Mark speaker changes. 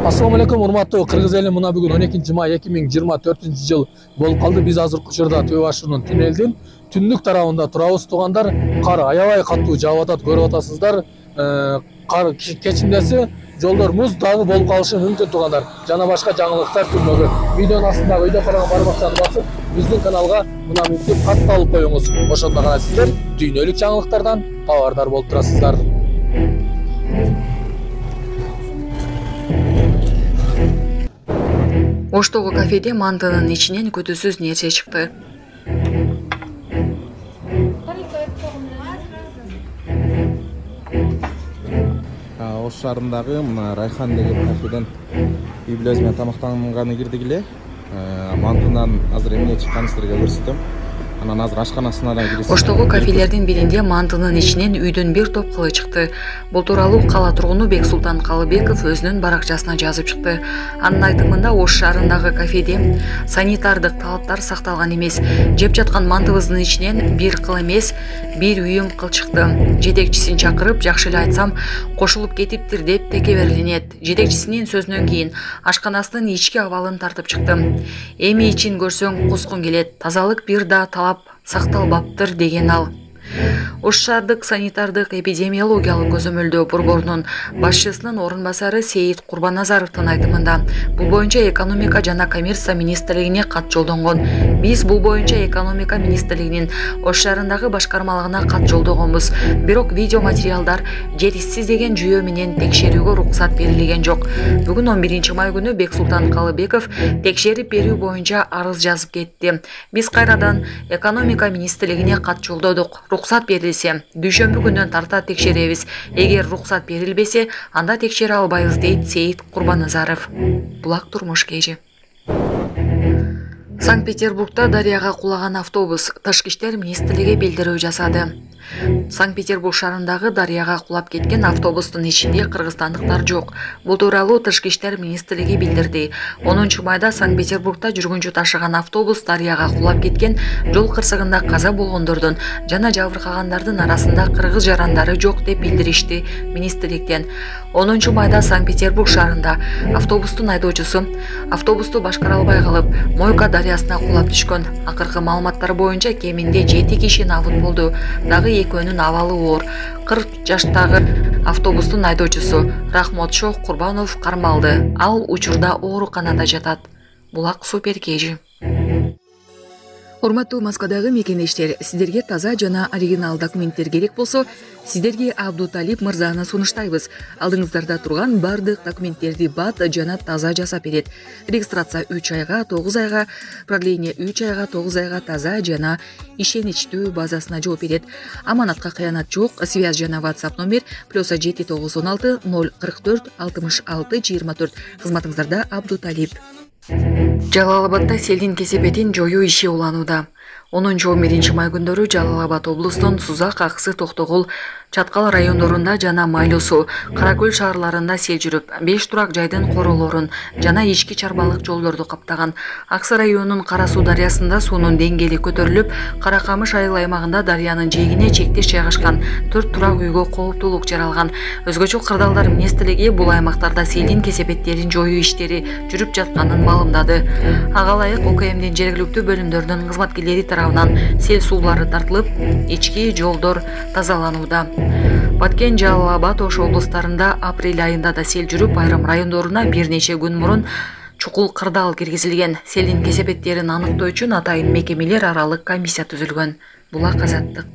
Speaker 1: Assalamu алейкум, урматтуу кыргыз эли. Мына бүгүн 12-май 2024-жыл болуп калды. Биз азыркы учурда Төбө башынын туннелдин түндүк тарабында турабыз, туугандар. Кар аябай катуу жаап атат, көрүп атасыздар. Кар кечиндеси, жолдор муз дагы болуп калышы мүмкүн, туугандар. Жана башка жаңылыктар күтмөгө. Видеонун астындагы видео караган бармакчаны басып, биздин каналга мына мүнтүп катталып коюңуз. Ошондо гана сиздер дүйнөлүк жаңылыктардан кабардар болуп турасыздар.
Speaker 2: Оштогу кафеде мантынын ичинен күтүүсүз нерсе чыкты.
Speaker 3: Ош шаарындагы мына Райхан деген кафеден үй бүлөсү менен тамактанганы кирдик эле. Мантынан азыр эмне чыкканын силерге көрсөтөм. Анан азыр ашканасына да киресиз.
Speaker 2: Оштогу кафелердин биринде мантынын ичинен үйдөн бир топ кылы чыкты. Бул тууралуу кала тургуну Бексултан Калыбеков өзүнүн баракчасына жазып чыкты. Анын айтымында Ош шаарындагы кафеде санитардык талаптар сакталган эмес. Жеп жаткан мантыбыздын ичинен бир кыл эмес, бир үйүм кыл чыкты. Жетекчисин чакырып, жакшы эле айтсам, кошулуп кетиптир деп текеберленет. Жетекчисинин сөзүнөн кийин ашканасынын ички абалын тартып чыкты. Эми ичин көрсөң кускун келет. Тазалык бир да талап сакталбаптыр деген ал. Ош шаардык санитардык эпидемиологиялык көзөмөлдөө борборунун башчысынын орун басары Сейит Курбаназаровдун айтымында бул боюнча экономика жана коммерция министрлигине кат жолдонгон. Биз бул боюнча экономика министрлигинин Ош шаарындагы башкармалыгына кат жолдогонбуз. Бирок видео материалдар жетишсиз деген жүйө менен текшерүүгө уруксат берилген жок. Бүгүн 11-май күнү Бексултан Калыбеков текшерип берүү боюнча арыз жазып кетти. Биз кайрадан экономика министрлигине кат жолдодук. Руксат берилсе, дүйшөмбү күнүнөн тарта текшеребиз. Эгер руксат берилбесе, анда текшере албайбыз, дейт Сейит Курбаназаров. Булак турмуш кежи. Санкт-Петербургда дарыяга кулаган автобус Тышкы иштер министрлиги билдирүү жасады. Санкт-Петербург шаарындагы дарыяга кулап кеткен автобустун ичинде кыргызстандыктар жок. Бул тууралуу Тышкы иштер министрлиги билдирди. 10-майда Санкт-Петербургда жүргүнчү ташыган автобус дарыяга кулап кеткен. Жол кырсыгында каза болгондордун жана жабыркагандардын арасында кыргыз жарандары жок деп билдиришти министрликтен. 10-майда Санкт-Петербург шаарында автобустун айдоочусу автобусту башкара албай калып, Мойка дарыясына кулап түшкөн. Акыркы маалыматтар боюнча кеминде 7 киши набыт болду. Дагы экөөнүн абалы оор. 40 жаштагы автобустун айдоочусу Рахмотшо Курбанов кармалды. Ал учурда ооруканада жатат. Булак супер кежи. Урматтуу Москвадагы мекендештер, сиздерге таза жана оригинал документтер керек болсо, сиздерге Абдуталип мырзаны сунуштайбыз. Алдыңыздарда турган бардык документтерди бат жана таза жасап берет. Регистрация 3 айга, 9 айга, продление 3 айга, 9 айга таза жана ишеничтүү базасына жооп берет. Аманатка кыянат жок. Связь жана WhatsApp номер +7 916 044 66 24. Кызматыңыздарда Абдуталип. Жалал-Абадда селдин кесепетин жоюу иши уланууда. 10-11-май күндөрү Жалал-Абад облусунун Сузак, Аксы, Токтогул, Чаткал райондорунда жана Майлуу, Каракөл шаарларында сел жүрүп, 5 турак жайдын королорун жана ички чарбалык жолдорду каптаган. Аксы районунун Кара Суу дарыясында суунун деңгээли көтөрүлүп, Каракамыш айыл аймагында дарыянын жээгине чектеш жайгашкан 4 турак үйгө кооптуулук жаралган. Өзгөчө кырдаалдар министрлиги бул аймактарда селдин кесепеттерин жоюу иштери жүрүп жатканын маалымдады. Ага ылайык ОКМдин жергиликтүү бөлүмдөрүнүн кызматкерлери тарабынан сел суулары тартылып, ички жолдор тазаланууда. Баткен, Жалал-Абад, Ош облустарында апрель айында да сел жүрүп, айрым райондоруна бир нече күн мурун чукул кырдаал киргизилген. Селдин кесепеттерин аныктоо үчүн атайын мекемелер аралык комиссия түзүлгөн. Булак Азаттык.